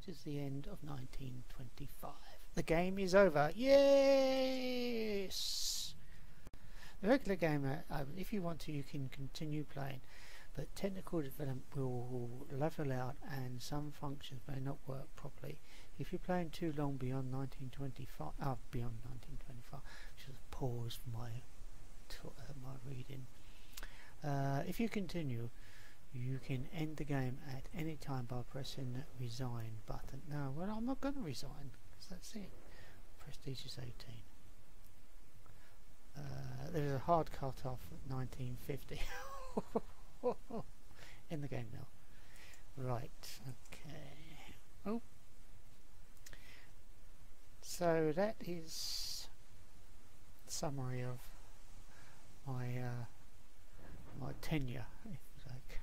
which is the end of 1925. The game is over. Yes! The regular game, if you want to, you can continue playing, but technical development will level out and some functions may not work properly. If you're playing too long beyond 1925, just pause for my reading. If you continue, you can end the game at any time by pressing the resign button. No, well, I'm not going to resign, because that's it. Prestige is 18. There's a hard cut off at 1950. In the game now. Right, okay. Oh. So that is a summary of my my tenure, if you like,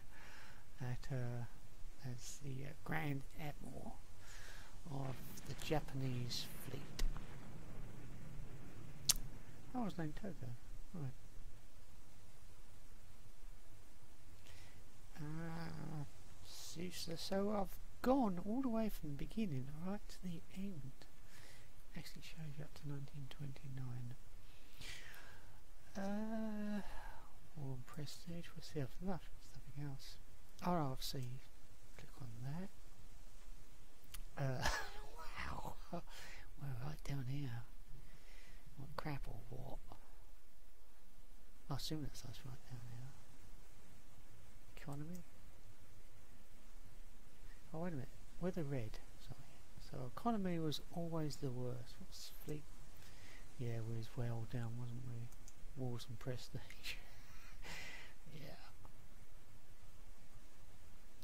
as the Grand Admiral of the Japanese fleet. I was named Toto. Right. So I've gone all the way from the beginning right to the end. Actually shows you up to 1929. War and Prestige. What's the other? No, something else. RRC. Click on that. Wow. We're right down here. What crap or what? I assume that's us right down here. Economy. Oh, wait a minute. We're the red. Sorry. So economy was always the worst. What's fleet? Yeah, we was well down, wasn't we? Wars and Prestige. Yeah.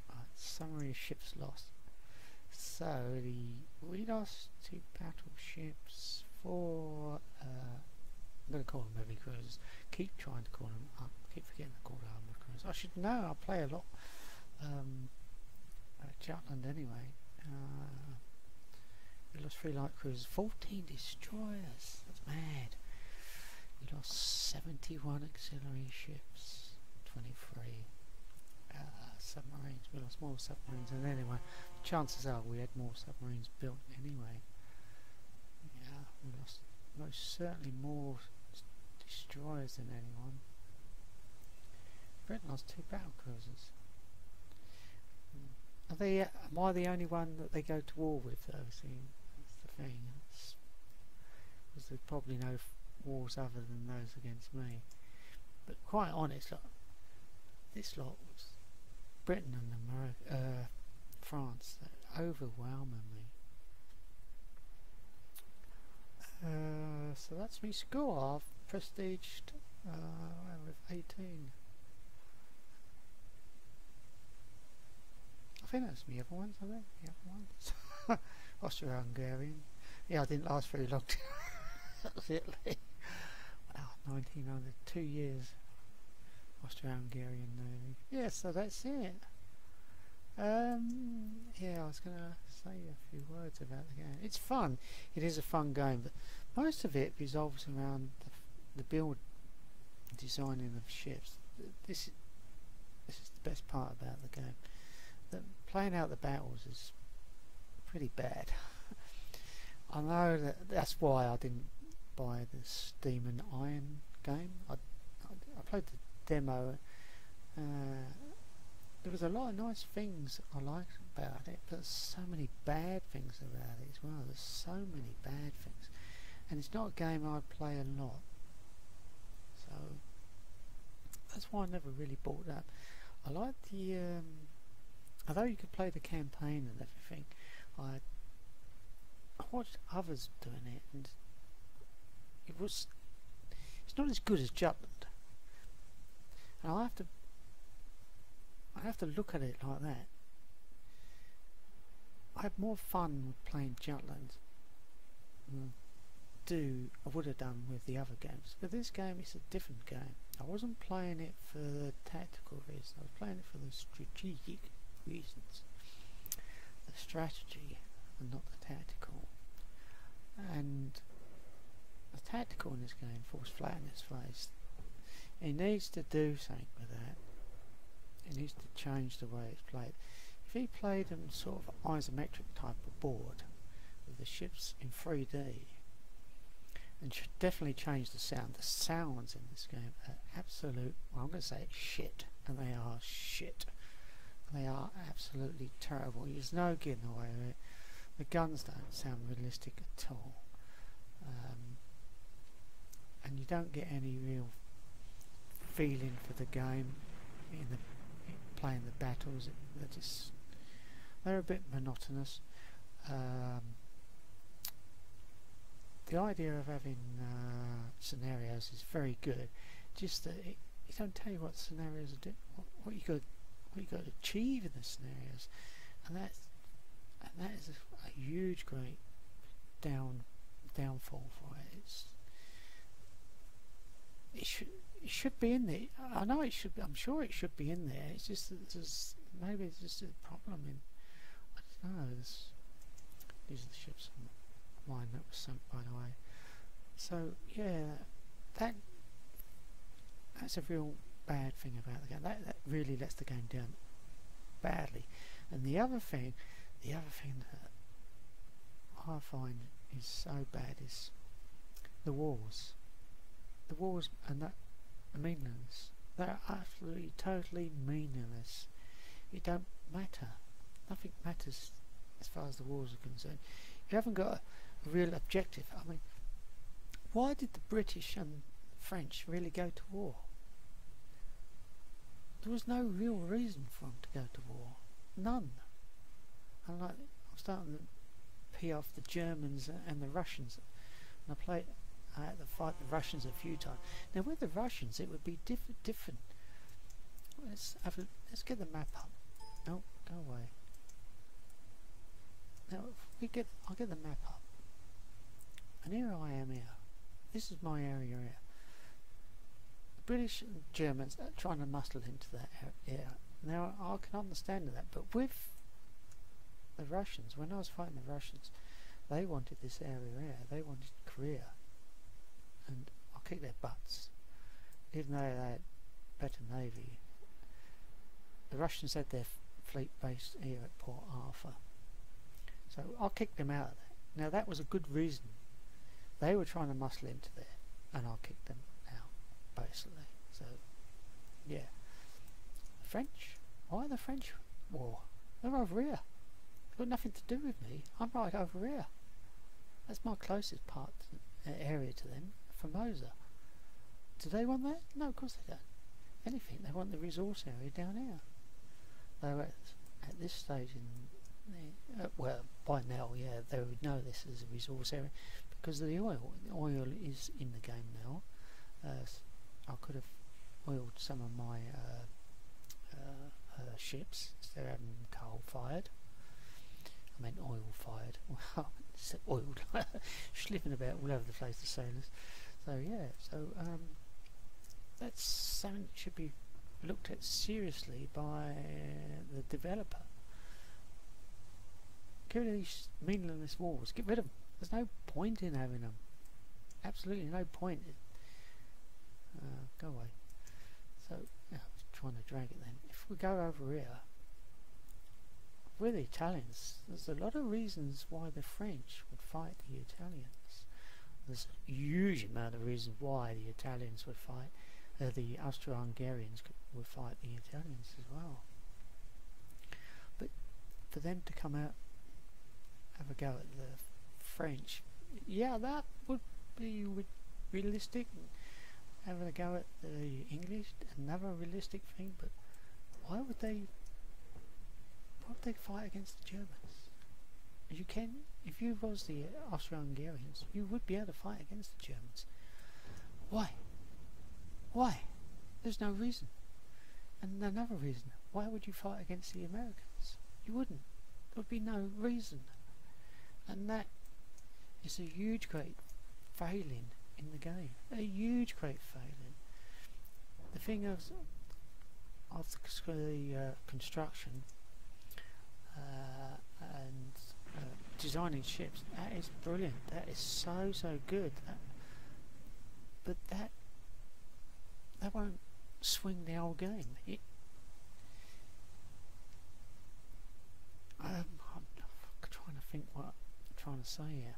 Right, summary of ships lost. So we lost 2 battleships, 4 I'm going to call them heavy cruisers. Keep trying to call them up. Keep forgetting to call them armoured cruisers. I should know. I play a lot Jutland anyway. We lost 3 light cruisers, 14 destroyers. That's mad. We lost 71 auxiliary ships, 23 submarines. We lost more submarines, and anyway, chances are we had more submarines built anyway. Yeah, we lost most certainly more destroyers than anyone. Britain lost 2 battle cruisers. Are they? Am I the only one that they go to war with though? See, that's the thing. Because there's probably no wars other than those against me. But quite honest, like, this lot was Britain and France, overwhelmingly. So that's me score. I've prestiged with 18. I think that's me other ones, I think. The other ones. Austro-Hungarian. Yeah, I didn't last very long. That was Italy. Wow, 1900, 2 years. Austro-Hungarian Navy. Yeah, so that's it. Yeah, I was going to say a few words about the game. It's fun. It is a fun game, but most of it revolves around the build, designing of ships. This is the best part about the game. Playing out the battles is pretty bad. I know that's why I didn't buy the Steam and Iron game. I played the demo. There was a lot of nice things I liked about it, but so many bad things about it as well. There's so many bad things, and it's not a game I play a lot. So that's why I never really bought that. I like the although you could play the campaign and everything, I watched others doing it, and it's not as good as Jutland. And I have to look at it like that. I had more fun with playing Jutland than I would have done with the other games. But this game is a different game. I wasn't playing it for the tactical reasons. I was playing it for the strategic reasons. The strategy and not the tactical. And the tactical in this game falls flat in its face. It needs to do something with that. It needs to change the way it's played. if he played on sort of isometric type of board with the ships in 3D, and should definitely change the sound. The sounds in this game are absolute, well, I'm going to say shit, and they are shit. They are absolutely terrible. There's no getting away with it. The guns don't sound realistic at all, and you don't get any real feeling for the game in playing the battles. They're a bit monotonous. The idea of having scenarios is very good. Just that it don't tell you what scenarios are what you got to achieve in the scenarios, and that is a huge, great downfall for it. It should be in there. I know it should. I'm sure it should be in there. It's just that maybe it's just a problem in. I don't know. These are the ships on mine that was sunk, by the way. So yeah, that's a real bad thing about the game. That really lets the game down badly. And the other thing that I find is so bad is the wars. The wars and that meaningless. They're absolutely, totally meaningless. It don't matter. Nothing matters as far as the wars are concerned. You haven't got a real objective. I mean, why did the British and French really go to war? There was no real reason for them to go to war. None. And I'm starting to pee off the Germans and the Russians. And I had to fight the Russians a few times. Now with the Russians it would be different. Let's get the map up. No, go away. Now I'll get the map up. And here I am here. This is my area here. The British and Germans are trying to muscle into that area. Now I can understand that, but with the Russians, when I was fighting the Russians, they wanted this area here. They wanted Korea. And I'll kick their butts. Even though they had better navy. The Russians had their fleet based here at Port Arthur. So I'll kick them out of there. Now that was a good reason. They were trying to muscle into there, and I'll kick them out, basically. So, yeah. The French? Why the French war? They're over here. They've got nothing to do with me. I'm right over here. That's my closest area to them, Formosa. Do they want that? No, of course they don't. If anything, they want the resource area down here. Though at this stage well, by now, yeah, they would know this is a resource area because of the oil. The oil is in the game now. I could have oiled some of my ships instead of having them coal fired. I meant oil fired. Well, it's oiled, slipping about all over the place, the sailors. So yeah, that's something that should be looked at seriously by the developer. Get rid of these meaningless wars. Get rid of them. There's no point in having them. Absolutely no point. Go away. So, I was trying to drag it then. If we go over here, we're the Italians. There's a lot of reasons why the French would fight the Italians. There's a huge amount of reasons why the Italians would fight. The Austro-Hungarians would fight the Italians as well. But for them to come out, have a go at the French, yeah, that would be realistic. Having a go at the English, another realistic thing. But why would they fight against the Germans? You can, if you was the Austro-Hungarians, you would be able to fight against the Germans. Why? Why? There's no reason. And another reason, why would you fight against the Americans? You wouldn't. There would be no reason. And that is a huge, great failing in the game. A huge, great failing. The thing of the construction and designing ships, that is brilliant. That is so good. But that won't swing the whole game. I'm trying to think what I'm trying to say here.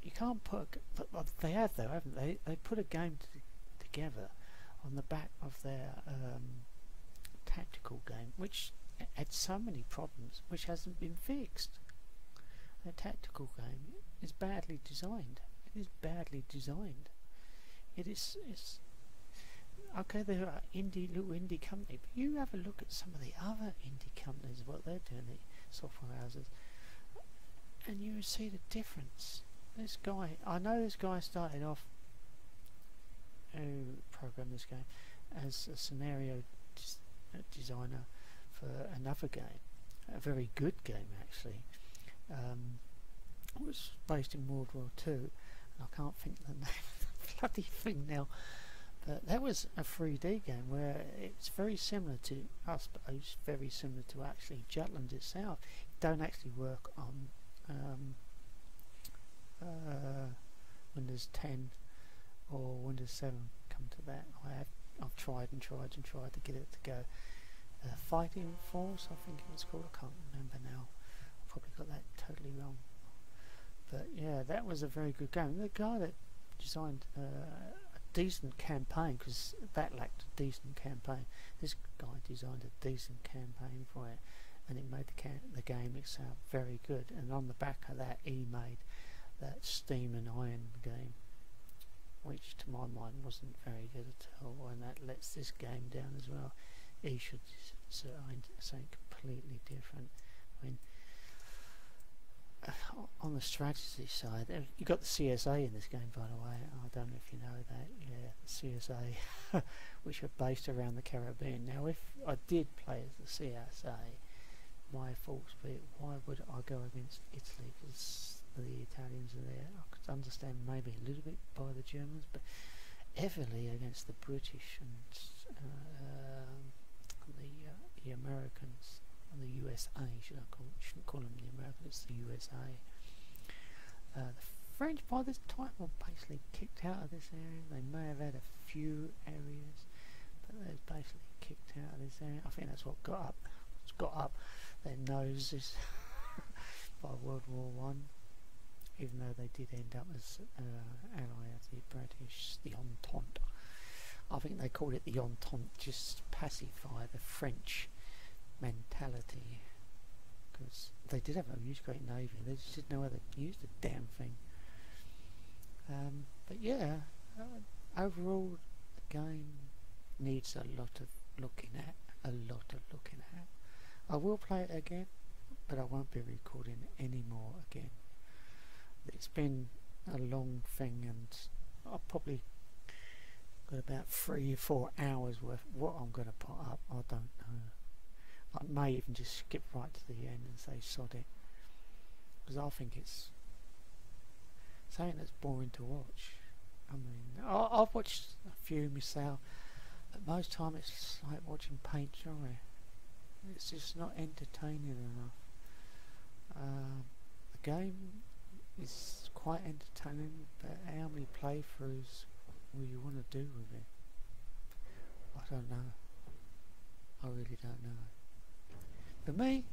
You can't put, but they have though, haven't they? They put a game together on the back of their tactical game, which had so many problems, which hasn't been fixed. The tactical game is badly designed. It is badly designed. It's okay. There are little indie company, but you have a look at some of the other indie companies, what they're doing, the software houses, and you see the difference. This guy, I know this guy started off who programmed this game as a scenario designer for another game, a very good game actually. It was based in World War II, and I can't think the name of the bloody thing now. But that was a 3D game where it's very similar to us, but it's very similar to actually Jutland itself. It don't actually work on Windows 10 or Windows 7. Come to that, I've tried and tried and tried to get it to go. Fighting Force, I think it was called. I can't remember now. I probably got that totally wrong. But yeah, that was a very good game. The guy that designed a decent campaign, because that lacked a decent campaign, this guy designed a decent campaign for it, and it made the game itself very good. And on the back of that, he made that Steam and Iron game, which to my mind wasn't very good at all, and that lets this game down as well. He should design something completely different. I mean, on the strategy side, you got the CSA in this game, by the way. I don't know if you know that. Yeah, the CSA, which are based around the Caribbean. Now, if I did play as the CSA, my thoughts would be, why would I go against Italy? Because the Italians are there. I could understand maybe a little bit by the Germans, but heavily against the British and the Americans. And the USA, shouldn't call them the Americans, it's the USA. The French by this time were basically kicked out of this area. They may have had a few areas, but they were basically kicked out of this area. I think that's what got up their noses by World War One. Even though they did end up as ally of the British, the Entente. I think they called it the Entente just to pacify the French mentality, because they did have a huge great navy, they just didn't know how to use the damn thing. But yeah, overall the game needs a lot of looking at. I will play it again, but I won't be recording any more again. It's been a long thing, and I've probably got about 3 or 4 hours worth. What I'm going to put up, I don't know. I may even just skip right to the end and say sod it, because I think it's something that's boring to watch. I mean, I've watched a few myself, but most time it's like watching paint dry. It's just not entertaining enough. The game is quite entertaining, but how many playthroughs will you want to do with it? I don't know. I really don't know. For me,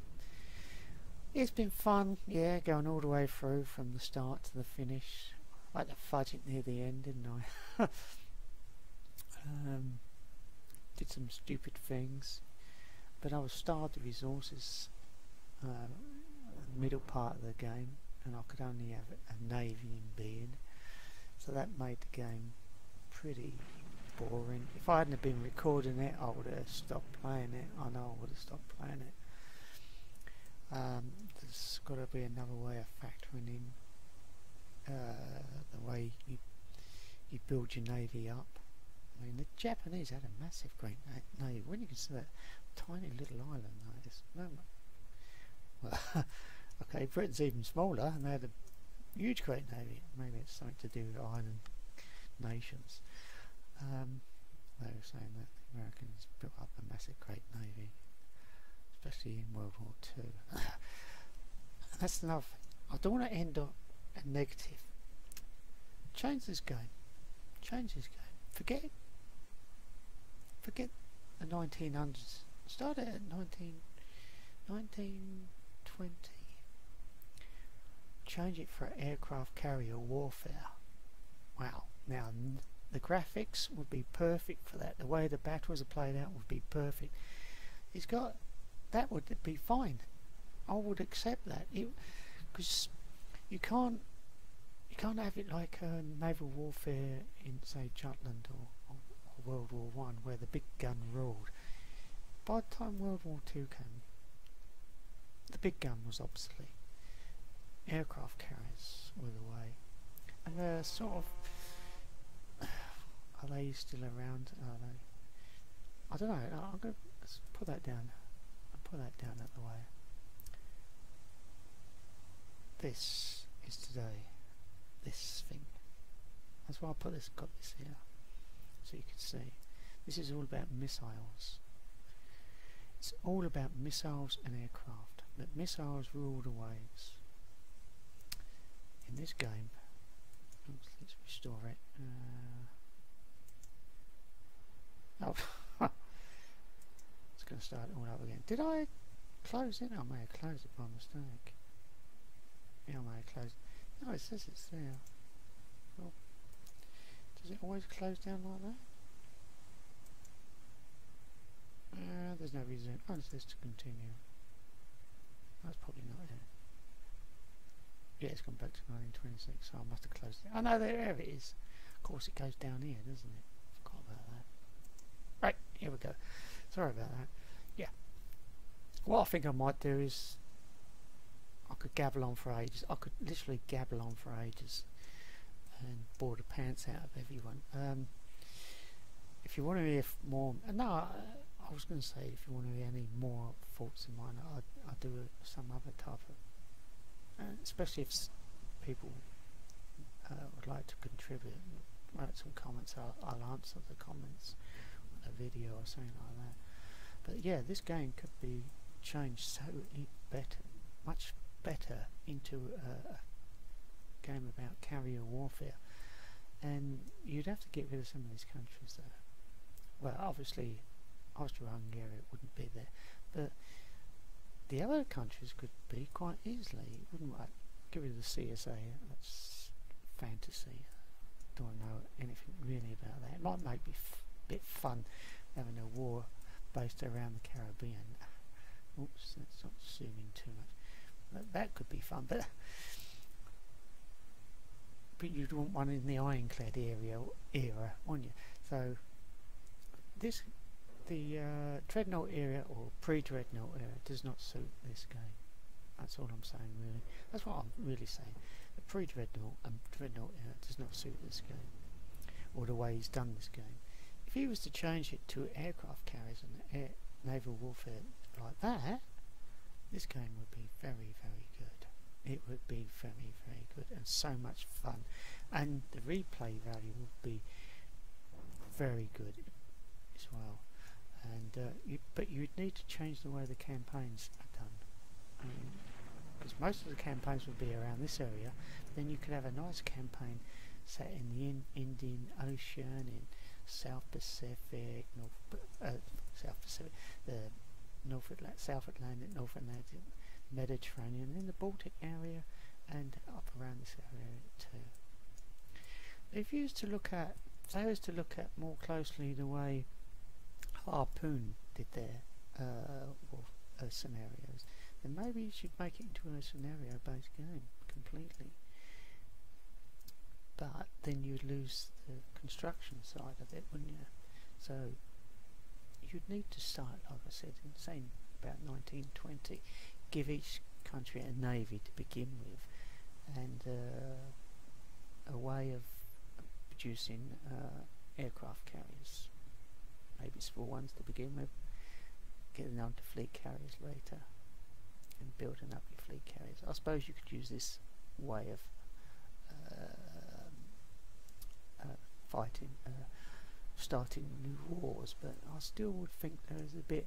it's been fun, yeah, going all the way through from the start to the finish. I had to fudge it near the end, didn't I? Did some stupid things, but I was starved of resources in the middle part of the game, and I could only have a navy in being, so that made the game pretty boring. If I hadn't been recording it, I would have stopped playing it. I know I would have stopped playing it. There's got to be another way of factoring in the way you build your navy up. I mean, the Japanese had a massive great navy. When you consider that tiny little island like this, well, okay, Britain's even smaller, and they had a huge great navy. Maybe it's something to do with island nations. They were saying that the Americans built up a massive great navy, especially in World War II. That's enough. I don't want to end on a negative. Change this game. Change this game. Forget it. Forget the 1900s. Start it at 1920. Change it for aircraft carrier warfare. Wow. Now the graphics would be perfect for that. The way the battles are played out would be perfect. It's got, that would be fine. I would accept that. Because you can't have it like naval warfare in, say, Jutland or World War One, where the big gun ruled. By the time World War Two came, the big gun was obsolete. Aircraft carriers were the way, and they're sort of, are they still around? Are they? I don't know. I'm gonna put that down. I'll put that down out the way. This is today. This thing. That's why I got this here, so you can see. This is all about missiles. It's all about missiles and aircraft. That missiles rule the waves. In this game, oops, let's restore it. Oh, it's going to start all up again. Did I close it? I may have closed it by mistake. Yeah, I may have closed it. No, it says it's there. Well, does it always close down like that? There's no reason. Oh, it says to continue. That's probably not it. Yeah, it's gone back to 1926, so I must have closed it. Oh no, there it is. Of course it goes down here, doesn't it? Forgot about that. Right, here we go. Sorry about that. Yeah. What I think I might do is, I could gabble on for ages. I could literally gabble on for ages and bore the pants out of everyone. If you want to hear more, no, I was going to say, if you want to hear any more thoughts in mine, I'd do some other type of, especially if people would like to contribute, write some comments. I'll answer the comments on a video or something like that. But yeah, this game could be changed so better, much better, into a game about carrier warfare, and you'd have to get rid of some of these countries though. Well, obviously Austria-Hungary wouldn't be there, but the other countries could be quite easily. Wouldn't like get rid of the CSA. That's fantasy. Don't know anything really about that. It might make me a bit fun having a war based around the Caribbean. Oops, that's not zooming too much. But that could be fun. But you'd want one in the ironclad era, wouldn't you? So the dreadnought era or pre-dreadnought era does not suit this game. That's all I'm saying, really. That's what I'm really saying. The pre-dreadnought and dreadnought era does not suit this game, or the way he's done this game. If he was to change it to aircraft carriers and naval warfare like that, this game would be very, very good. It would be very, very good and so much fun, and the replay value would be very good as well. And but you'd need to change the way the campaigns are done, because most of the campaigns would be around this area. Then you could have a nice campaign set in the Indian Ocean, in South Pacific, the South Atlantic, North Atlantic, Mediterranean, in the Baltic area, and up around this area too. If you was to look at, if I was to look at more closely the way Harpoon did their scenarios, then maybe you should make it into a scenario-based game completely. But then you'd lose the construction side of it, wouldn't you? So you'd need to start, like I said, in say about 1920, give each country a navy to begin with, and a way of producing aircraft carriers. Maybe small ones to begin with, getting on to fleet carriers later, and building up your fleet carriers. I suppose you could use this way of fighting, starting new wars, but I still would think there is a bit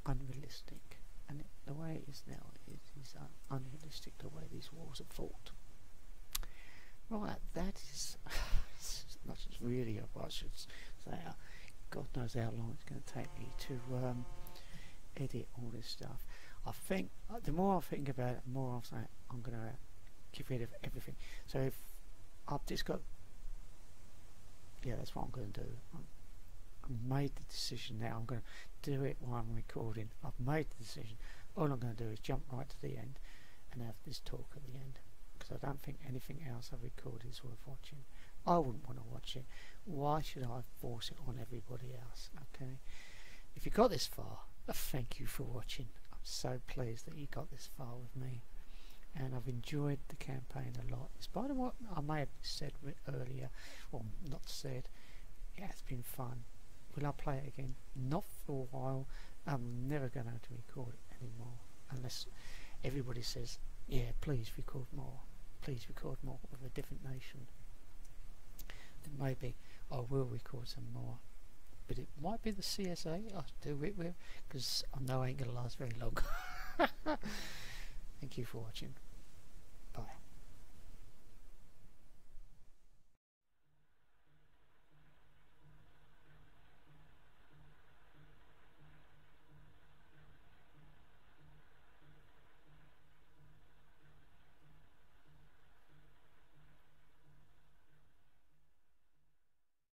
unrealistic, and the way it is now, it is unrealistic the way these wars are fought. Right, that is not just really what I should say. God knows how long it's going to take me to edit all this stuff. I think the more I think about it, the more I say I'm going to get rid of everything. So if I've just got, yeah, that's what I'm going to do. I've made the decision now. I'm going to do it while I'm recording. I've made the decision. All I'm going to do is jump right to the end and have this talk at the end, because I don't think anything else I've recorded is worth watching. I wouldn't want to watch it. Why should I force it on everybody else? Okay, if you got this far, thank you for watching. I'm so pleased that you got this far with me, and I've enjoyed the campaign a lot. In spite of what I may have said earlier, or not said, yeah, it's been fun. Will I play it again? Not for a while. I'm never going to record it anymore unless everybody says, yeah, please record more. Please record more with a different nation. Then maybe I will record some more. But it might be the CSA I'll do it with, because I know I ain't going to last very long. Thank you for watching.